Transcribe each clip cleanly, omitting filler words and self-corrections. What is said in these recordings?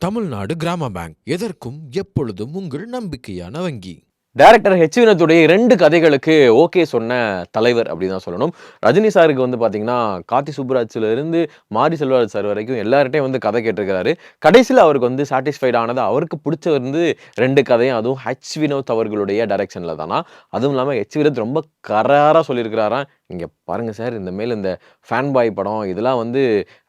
தமிழ்நாடு கிராம பேங்க் எதற்கும் எப்பொழுதும் உங்கள் நம்பிக்கையான வங்கி. டைரக்டர் ஹெச் வினோத்துடைய 2 கதைகளுக்கு ஓகே சொன்ன தலைவர் அப்படின்னு தான் சொல்லணும். ரஜினி சாருக்கு வந்து பார்த்தீங்கன்னா, கார்த்தி சுப்புராஜ்ல இருந்து மாரி செல்வராஜ் சார் வரைக்கும் எல்லார்ட்டயும் வந்து கதை கேட்டிருக்காரு. கடைசியில அவருக்கு வந்து சாட்டிஸ்ஃபைட் ஆனது அவருக்கு புடிச்ச வந்து 2 கதையும் அதுவும் ஹெச் வினோத் அவர்களுடைய டைரக்ஷன்ல தானாம். அதுவும் இல்லாம ஹெச் வினோத் ரொம்ப கராரா சொல்லியிருக்கிறாராம். "இங்க பாருங்க சார், இந்த ஃபேன் பாய் படம் இதெல்லாம் வந்து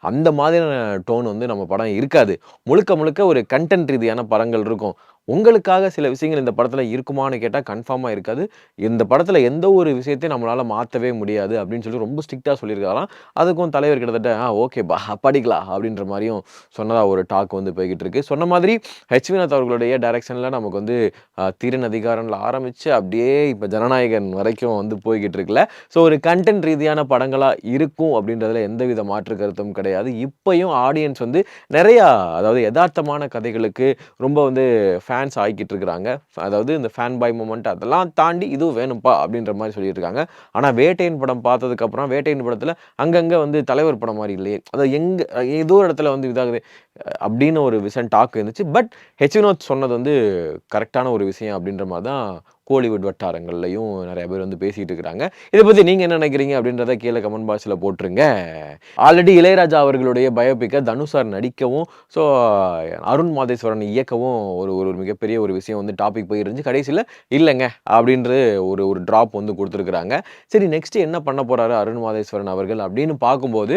அந்த மாதிரியான டோன் வந்து நம்ம படம் இருக்காது. முழுக்க முழுக்க ஒரு கன்டென்ட் ரீதியான படங்கள் இருக்கும். உங்களுக்காக சில விஷயங்கள் இந்த படத்துல இருக்குமான்னு கேட்டா கன்ஃபார்மா இருக்காது. இந்த படத்துல எந்த ஒரு விஷயத்தையும் நம்மளால மாத்தவே முடியாது அப்படின்னு சொல்லி ரொம்ப ஸ்ட்ரிக்ட்டா சொல்லியிருக்காராம். அதுக்கும் தலைவர் கிட்டத்தட்ட ஓகேப்பா படிக்கலாம் அப்படின்ற மாரியும் சொன்னதா ஒரு டாக் வந்து போய்க்கிட்டு இருக்கு. சொன்ன மாதிரி ஹெச் வினோத் அவர்களுடைய டைரக்ஷன்ல நமக்கு வந்து தீரன் அதிகாரம்ல ஆரம்பிச்சு அப்படியே இப்ப ஜனநாயகன் வரைக்கும் வந்து போய்க்கிட்டு இருக்குல்ல. ஸோ ஒரு கன்டென்ட் ரீதியான படங்களா இருக்கும் அப்படின்றதுல எந்தவித மாற்று கருத்தும் கிடையாது. இப்பயும் ஆடியன்ஸ் வந்து நெறையா அதாவது எதார்த்தமான கதைகளுக்கு ரொம்ப வந்து ஃபேன்ஸ் ஆகிக்கிட்டு இருக்கிறாங்க. அதாவது இந்த ஃபேன் பாய் மொமெண்ட் அதெல்லாம் தாண்டி இதுவும் வேணும்ப்பா அப்படின்ற மாரி சொல்லியிருக்காங்க. ஆனா வேட்டையன் படம் பார்த்ததுக்கப்புறம் வேட்டையன் படத்துல அங்கங்க வந்து தலைவர் படம் மாரி இல்லையே. அதாவது ஏதோ ஒரு இடத்துல வந்து இதாகுது அப்படின்னு ஒரு விஷயம் டாக் இருந்துச்சு. பட் ஹெச் வினோத் சொன்னது வந்து கரெக்ட்டான ஒரு விஷயம் அப்படின்ற மாரி தான் கோலிவுட் வட்டாரங்கள்லயும் நெறைய பேர் வந்து பேசிட்டு இருக்கிறாங்க. இத பத்தி நீங்க என்ன நினைக்கிறீங்க அப்படின்றத கீழ கமெண்ட் பாக்ஸ்ல போட்டுருங்க. ஆல்ரெடி இளையராஜா அவர்களுடைய பயோபிக்க தனுஷ் சார் நடிக்கவும், ஸோ அருண் மாதேஸ்வரன் இயக்கவும் ஒரு ஒரு மிகப்பெரிய ஒரு விஷயம் வந்து டாபிக் போயிருந்துச்சு. கடைசில இல்லங்க அப்படின்ற ஒரு ஒரு டிராப் வந்து குடுத்துருக்காங்க. சரி நெக்ஸ்ட் என்ன பண்ண போறாரு அருண் மாதேஸ்வரன் அவர்கள் அப்படின்னு பார்க்கும்போது,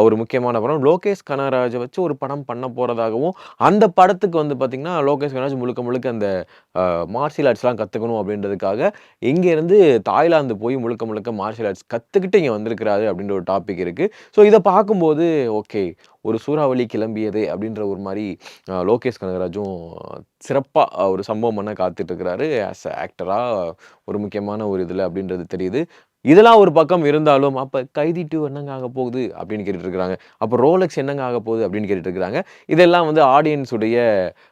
ஒரு முக்கியமான படம் லோகேஷ் கனகராஜ வச்சு ஒரு படம் பண்ண போறதாகவும், அந்த படத்துக்கு வந்து பார்த்தீங்கன்னா, லோகேஷ் கனகராஜ் முழுக்க முழுக்க அந்த மார்ஷியல் ஆர்ட்ஸ்லாம் கத்துக்கணும் அப்படின்றதுக்காக, இங்கேருந்து தாய்லாந்து போய் முழுக்க முழுக்க மார்ஷியல் ஆர்ட்ஸ் கத்துக்கிட்டு இங்க வந்திருக்கிறாரு அப்படின்ற ஒரு டாபிக் இருக்கு. ஸோ இத பார்க்கும்போது ஓகே, ஒரு சூறாவளி கிளம்பியதே அப்படின்ற ஒரு மாரி லோகேஷ் கனகராஜும் சிறப்பா ஒரு சம்பவம் பண்ண காத்துட்டு இருக்கிறாரு. ஆஸ் அ ஆக்டரா ஒரு முக்கியமான ஒரு இதுல அப்படின்றது தெரியுது. இதெல்லாம் ஒரு பக்கம் இருந்தாலும், அப்ப கைதி 2 என்னங்க ஆக போகுது? அப்படின்னு கேட்டுட்டு இருக்கிறாங்க. அப்ப ரோலக்ஸ் என்னங்க ஆக போகுது? அப்படின்னு கேட்டுட்டு இருக்கிறாங்க. இதெல்லாம் வந்து ஆடியன்ஸ் உடைய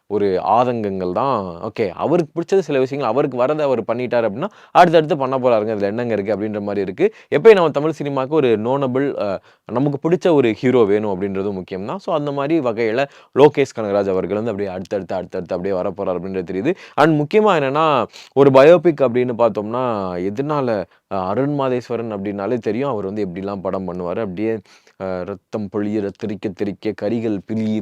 ஒரு ஆதங்கங்கள் தான். ஓகே, அவருக்கு பிடிச்சது சில விஷயங்கள் அவருக்கு வரத அவர் பண்ணிட்டாரு அப்படின்னா, அடுத்தடுத்து பண்ண போறாருங்க. இதுல என்னங்க இருக்கு? அப்படின்ற மாரி இருக்கு. எப்பயும் நம்ம தமிழ் சினிமாவுக்கு ஒரு நோனபிள் நமக்கு பிடிச்ச ஒரு ஹீரோ வேணும் அப்படின்றதும் முக்கியம் தான். ஸோ அந்த மாரி வகையில லோகேஷ் கனகராஜ் அவர்கள் வந்து அப்படியே அடுத்தடுத்து அப்படியே வரப்போறார் அப்படின்றது தெரியுது. அண்ட் முக்கியமா என்னன்னா, ஒரு பயோபிக் அப்படின்னு பார்த்தோம்னா, எதனால அருண் மாதேஸ்வரன் அப்படின்னாலே தெரியும். அவர் வந்து எப்படிலாம் படம் பண்ணுவாரு. அப்படியே ரத்தம் பொழியிற தெறிக்க தெறிக்க கரிகள்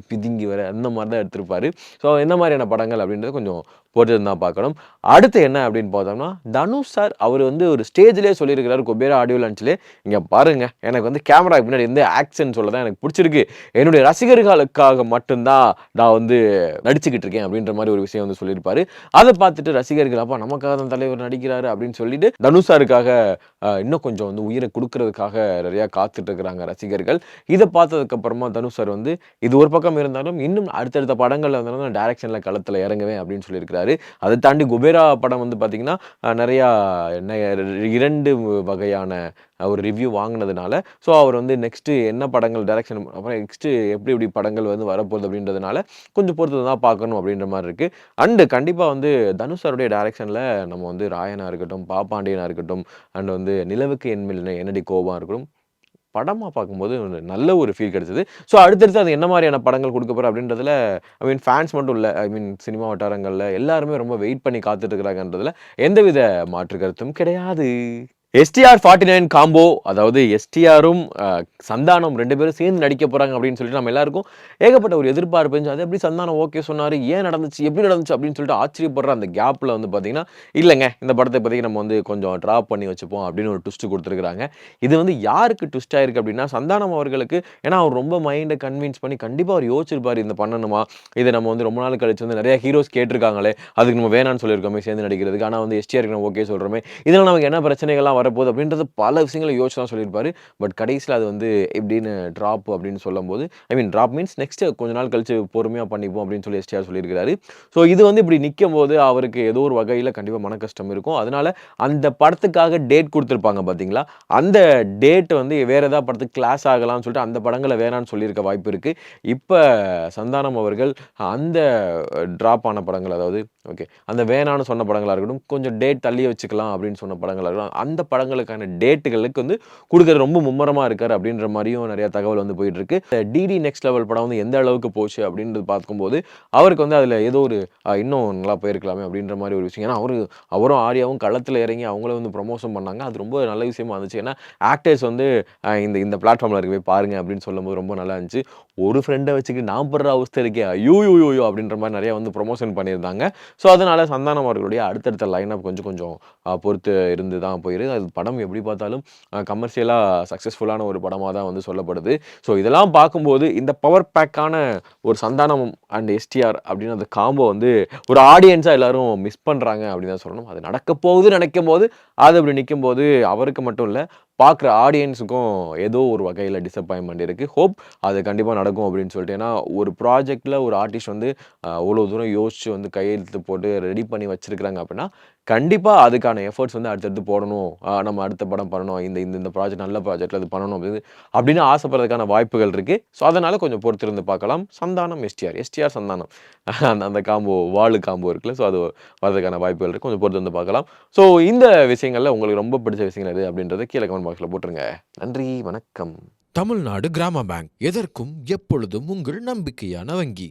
பிதுங்கி வர அந்த மாரி தான் எடுத்திருப்பாரு. ஸோ என்ன மாரியான படங்கள் அப்படின்றத கொஞ்சம் பொறுத்திருந்து தான் பார்க்கணும். அடுத்து என்ன அப்படின்னு பார்த்தோம்னா, தனுஷ் சார் அவரு வந்து ஒரு ஸ்டேஜ்லயே சொல்லியிருக்கிறாரு குபேரா ஆடியோ லான்ச்லயே, "இங்க பாருங்க, எனக்கு வந்து கேமராக்கு பின்னாடி இருந்து ஆக்ஷன் சொல்ல தான் எனக்கு புடிச்சிருக்கு. என்னுடைய ரசிகர்களுக்காக மட்டும் தான் நான் வந்து நடிச்சுக்கிட்டு இருக்கேன்." அப்படின்ற மாரி ஒரு விஷயம் வந்து சொல்லியிருப்பாரு. அத பார்த்துட்டு ரசிகர்கள், "அப்பா நமக்காக தான் தலைவர் நடிக்கிறாரு." அப்படின்னு சொல்லிட்டு தனுஷ் சாருக்காக இன்னும் கொஞ்சம் வந்து உயிர குடுக்குறதுக்காக நெறையா காத்துட்டு இருக்கிறாங்க ரசிகர்கள். இத பார்த்ததுக்கு அப்புறமா தனுஷ் சார் வந்து, இது ஒரு பக்கம் இருந்தாலும், இன்னும் அடுத்தடுத்த படங்கள்ல வந்து நான் டைரக்ஷன்ல களத்துல இறங்குவேன் அப்படின்னு சொல்லியிருக்கிறாரு. அத தாண்டி குபேரா படம் வந்து பார்த்தீங்கன்னா, நெறையா நெ 2 வகையான ஒரு ரிவ்யூ வாங்குனதுனால, ஸோ அவர் வந்து நெக்ஸ்ட்டு என்ன படங்கள் டைரக்ஷன் அப்புறம் நெக்ஸ்ட்டு எப்படி எப்படி படங்கள் வந்து வரப்போகுது அப்படின்றதுனால, கொஞ்சம் பொறுத்து தான் பார்க்கணும் அப்படின்ற மாரி இருக்கு. அண்ட் கண்டிப்பா வந்து தனுஷ் சாருடைய டைரக்ஷன்ல நம்ம வந்து ராயனா இருக்கட்டும், பாப்பாண்டியனா இருக்கட்டும், அண்ட் வந்து நிலவுக்கு என்மேல் என்னடி கோபம் இருக்கட்டும், படமா பார்க்கும்போது ஒரு நல்ல ஒரு ஃபீல் கிடைச்சது. ஸோ அடுத்தடுத்து அது என்ன மாரியான படங்கள் குடுக்க போறா அப்படின்றதுல ஐ மீன் ஃபேன்ஸ் மட்டும் இல்ல. ஐ மீன் சினிமா வட்டாரங்கள்ல எல்லாருமே ரொம்ப வெயிட் பண்ணி காத்துட்டு இருக்கிறாங்கன்றதுல எந்தவித மாற்று கருத்தும் கிடையாது. எஸ்டிஆர் 49 காம்போ அதாவது எஸ்டிஆரும் சந்தானம் 2 பேரும் சேர்ந்து நடிக்க போறாங்க அப்படின்னு சொல்லிட்டு நம்ம எல்லாருக்கும் ஏகப்பட்ட ஒரு எதிர்பார்ப்பு இருந்துச்சு. அது எப்படி சந்தானம் ஓகே சொன்னாரு? ஏன் நடந்துச்சு? எப்படி நடந்துச்சு? அப்படின்னு சொல்லிட்டு ஆச்சரியப்படுற அந்த கேப்ல வந்து பார்த்தீங்கன்னா, இல்லங்க இந்த படத்த இப்போதைக்கு நம்ம வந்து கொஞ்சம் டிராப் பண்ணி வச்சுப்போம் அப்படின்னு ஒரு ட்விஸ்ட் குடுத்துருக்காங்க. இது வந்து யாருக்கு ட்விஸ்ட் ஆயிருக்கு அப்படின்னா, சந்தானம் அவர்களுக்கு ஏன்னா அவர் ரொம்ப மைண்ட கன்வின்ஸ் பண்ணி கண்டிப்பா அவர் யோசிச்சிருப்பாரு. இந்த பண்ணணுமா? இத நம்ம வந்து ரொம்ப நாள் கழிச்சு வந்து நெறைய ஹீரோஸ் கேட்டிருக்காங்களே, அதுக்கு நம்ம வேணான்னு சொல்லியிருக்கோமே சேர்ந்து நடிக்கிறதுக்கு. ஆனா வந்து எஸ்டிஆருக்கு நம்ம ஓகே சொல்றோமே. இதனால நமக்கு என்ன பிரச்சனைகள்லாம் வரப்போகுது அப்படின்றது பல விஷயங்கள யோசிச்சு தான் சொல்லியிருப்பாரு. பட் கடைசியில அது வந்து எப்படின்னு டிராப் அப்படின்னு சொல்லும்போது, ஐ மீன் டிராப் மீன்ஸ் நெக்ஸ்ட் கொஞ்ச நாள் கழிச்சு பொறுமையா பண்ணிப்போம் அப்படின்னு சொல்லி எஸ்டிஆர் சொல்லியிருக்கிறாரு. ஸோ இது வந்து இப்படி நிக்கும்போது அவருக்கு ஏதோ ஒரு வகையில கண்டிப்பா மனக்கஷ்டம் இருக்கும். அதனால அந்த படத்துக்காக டேட் குடுத்திருப்பாங்க பார்த்தீங்களா? அந்த டேட் வந்து வேற ஏதாவது படத்துக்கு கிளாஷ் ஆகலாம்னு சொல்லிட்டு அந்த படங்கள வேணான்னு சொல்லியிருக்க வாய்ப்பு இருக்கு. இப்ப சந்தானம் அவர்கள் அந்த டிராப் ஆன படங்கள் அதாவது ஓகே. அந்த வேணான்னு சொன்ன படங்களா இருக்கட்டும், கொஞ்சம் டேட் தள்ளி வச்சுக்கலாம் அப்படின்னு சொன்ன படங்களா இருக்கட்டும், அந்த படங்களுக்கான டேட்டுகளுக்கு வந்து குடுக்குறது ரொம்ப மும்முரமா இருக்காரு அப்படின்ற மாரியும் நெறைய தகவல் வந்து போயிட்டுருக்கு. டிடி நெக்ஸ்ட் லெவல் படம் வந்து எந்த அளவுக்கு போச்சு அப்படின்றது பார்க்கும்போது, அவருக்கு வந்து அதில ஏதோ ஒரு இன்னும் நல்லா போயிருக்கலாமே அப்படின்ற மாரி ஒரு விஷயம். ஏன்னா அவரும் ஆர்யாவும் களத்துல இறங்கி அவங்களும் வந்து ப்ரமோஷன் பண்ணாங்க. அது ரொம்ப நல்ல விஷயமா இருந்துச்சு. ஏன்னா ஆக்டர்ஸ் வந்து இந்த இந்த பிளாட்ஃபார்ம்ல இருக்கு போய் பாருங்க அப்படின்னு சொல்லும்போது ரொம்ப நல்லா இருந்துச்சு. ஒரு ஃப்ரெண்ட வச்சுக்கிட்டு நான் படுற அவஸ்தை இருக்கே! ஐயோயோயோ! அப்படின்ற மாரி நெறைய வந்து ப்ரமோஷன் பண்ணியிருந்தாங்க. ஸோ, அதனால சந்தானம் அவர்களுடைய அடுத்தடுத்த லைனப் கொஞ்சம் கொஞ்சம் பொறுத்து இருந்து தான் போயிருக்கு. அது படம் எப்படி பார்த்தாலும் கமர்ஷியலா சக்சஸ்ஃபுல்லான ஒரு படமா தான் வந்து சொல்லப்படுது. ஸோ, இதெல்லாம் பார்க்கும்போது இந்த பவர் பேக்கான ஒரு சந்தானம் அண்ட் எஸ்டிஆர் அப்படின்னு அந்த காம்போ வந்து ஒரு ஆடியன்ஸா எல்லாரும் மிஸ் பண்றாங்க அப்படின்னு தான் சொல்லணும். அது நடக்க போகுதுன்னு நெனைக்கும்போது, அது அப்படி நிக்கும்போது அவருக்கு மட்டும் இல்ல, பார்க்குற ஆடியன்ஸுக்கும் ஏதோ ஒரு வகையில டிசப்பாயின்ட்மென்ட் இருக்கு. ஹோப் அது கண்டிப்பா நடக்கும் அப்படின்னு சொல்லிட்டு. ஏன்னா, ஒரு ப்ராஜெக்ட்ல ஒரு ஆர்டிஸ்ட் வந்து அவ்வளோ தூரம் யோசிச்சு வந்து கையெழுத்து போட்டு ரெடி பண்ணி வச்சிருக்காங்க அப்படின்னா, கண்டிப்பா அதுக்கான எஃபோர்ட்ஸ் வந்து அடுத்தடுத்து போடணும். நம்ம அடுத்த படம் பண்ணணும். இந்த இந்த இந்த ப்ராஜெக்ட் நல்ல ப்ராஜெக்ட்ல இது பண்ணணும் அப்படின்னு ஆசைப்படுறதுக்கான வாய்ப்புகள் இருக்கு. ஸோ, அதனால கொஞ்சம் பொறுத்திருந்து பார்க்கலாம். சந்தானம், எஸ்டிஆர், எஸ்டிஆர் சந்தானம் அந்த அந்த காம்போ வாலு காம்போ இருக்குல்ல. ஸோ, அது வரதுக்கான வாய்ப்புகள் இருக்கு. கொஞ்சம் பொறுத்திருந்து பார்க்கலாம். ஸோ, இந்த விஷயங்கள்ல உங்களுக்கு ரொம்ப பிடிச்ச விஷயங்கள் எது அப்படின்றத கீழ கமெண்ட் பாக்ஸ்ல போட்டுருங்க. நன்றி, வணக்கம். தமிழ்நாடு கிராம பேங்க் எதற்கும் எப்பொழுதும் உங்கள் நம்பிக்கையான வங்கி.